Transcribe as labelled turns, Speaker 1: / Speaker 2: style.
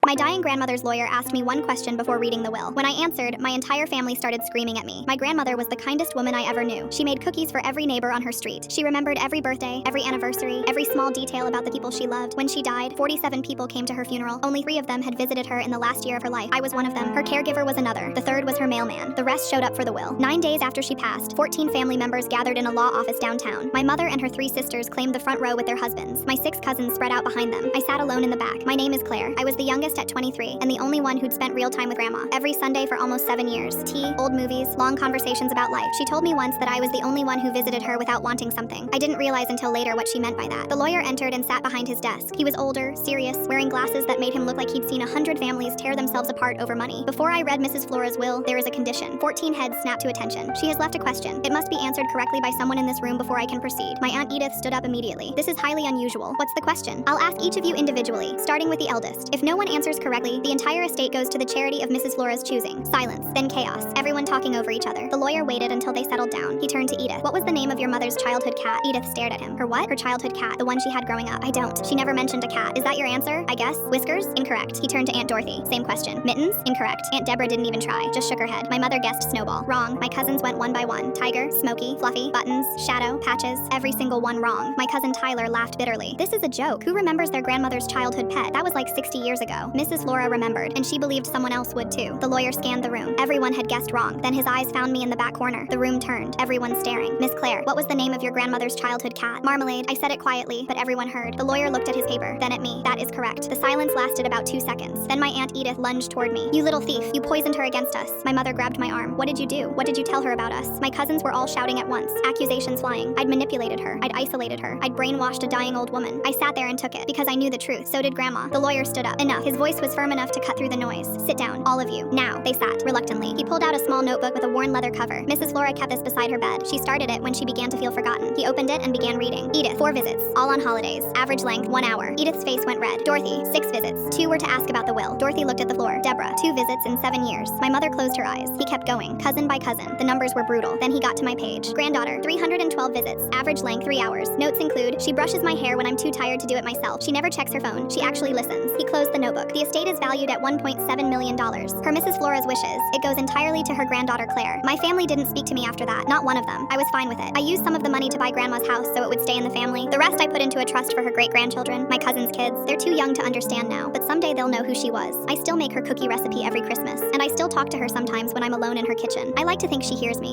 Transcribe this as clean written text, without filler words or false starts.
Speaker 1: My dying grandmother's lawyer asked me one question before reading the will. When I answered, my entire family started screaming at me. My grandmother was the kindest woman I ever knew. She made cookies for every neighbor on her street. She remembered every birthday, every anniversary, every small detail about the people she loved. When she died, 47 people came to her funeral. Only 3 of them had visited her in the last year of her life. I was one of them. Her caregiver was another. The third was her mailman. The rest showed up for the will. 9 days after she passed, 14 family members gathered in a law office downtown. My mother and her 3 sisters claimed the front row with their husbands. My 6 cousins spread out behind them. I sat alone in the back. My name is Claire. I was the youngest at 23 and the only one who'd spent real time with grandma. Every Sunday for almost 7 years. Tea, old movies, long conversations about life. She told me once that I was the only one who visited her without wanting something. I didn't realize until later what she meant by that. The lawyer entered and sat behind his desk. He was older, serious, wearing glasses that made him look like he'd seen 100 families tear themselves apart over money. Before I read Mrs. Flora's will, there is a condition. 14 heads snapped to attention. She has left a question. It must be answered correctly by someone in this room before I can proceed. My Aunt Edith stood up immediately. This is highly unusual. What's the question? I'll ask each of you individually, starting with the eldest. If no one answers correctly, the entire estate goes to the charity of Mrs. Flora's choosing. Silence, then chaos. Everyone talking over each other. The lawyer waited until they settled down. He turned to Edith. What was the name of your mother's childhood cat? Edith stared at him. Her what? Her childhood cat. The one she had growing up. I don't. She never mentioned a cat. Is that your answer? I guess. Whiskers? Incorrect. He turned to Aunt Dorothy. Same question. Mittens? Incorrect. Aunt Deborah didn't even try. Just shook her head. My mother guessed Snowball. Wrong. My cousins went one by one. Tiger, Smokey, Fluffy, Buttons, Shadow, Patches. Every single one wrong. My cousin Tyler laughed bitterly. This is a joke. Who remembers their grandmother's childhood pet? That was like 60 years ago. Mrs. Flora remembered, and she believed someone else would too. The lawyer scanned the room. Everyone had guessed wrong. Then his eyes found me in the back corner. The room turned. Everyone staring. Miss Claire, what was the name of your grandmother's childhood cat? Marmalade. I said it quietly, but everyone heard. The lawyer looked at his paper, then at me. That is correct. The silence lasted about 2 seconds. Then my Aunt Edith lunged toward me. You little thief. You poisoned her against us. My mother grabbed my arm. What did you do? What did you tell her about us? My cousins were all shouting at once. Accusations flying. I'd manipulated her. I'd isolated her. I'd brainwashed a dying old woman. I sat there and took it because I knew the truth. So did Grandma. The lawyer stood up. Enough. His voice was firm enough to cut through the noise. Sit down, all of you. Now. They sat, reluctantly. He pulled out a small notebook with a worn leather cover. Mrs. Flora kept this beside her bed. She started it when she began to feel forgotten. He opened it and began reading. Edith, 4 visits, all on holidays. Average length, 1 hour. Edith's face went red. Dorothy, 6 visits. 2 were to ask about the will. Dorothy looked at the floor. Deborah, 2 visits in 7 years. My mother closed her eyes. He kept going, cousin by cousin. The numbers were brutal. Then he got to my page. Granddaughter, 312 visits. Average length, 3 hours. Notes include, she brushes my hair when I'm too tired to do it myself. She never checks her phone. She actually listens. He closed the notebook. The estate is valued at $1.7 million. Per Mrs. Flora's wishes, it goes entirely to her granddaughter Claire. My family didn't speak to me after that. Not one of them. I was fine with it. I used some of the money to buy Grandma's house so it would stay in the family. The rest I put into a trust for her great-grandchildren, my cousin's kids. They're too young to understand now, but someday they'll know who she was. I still make her cookie recipe every Christmas, and I still talk to her sometimes when I'm alone in her kitchen. I like to think she hears me.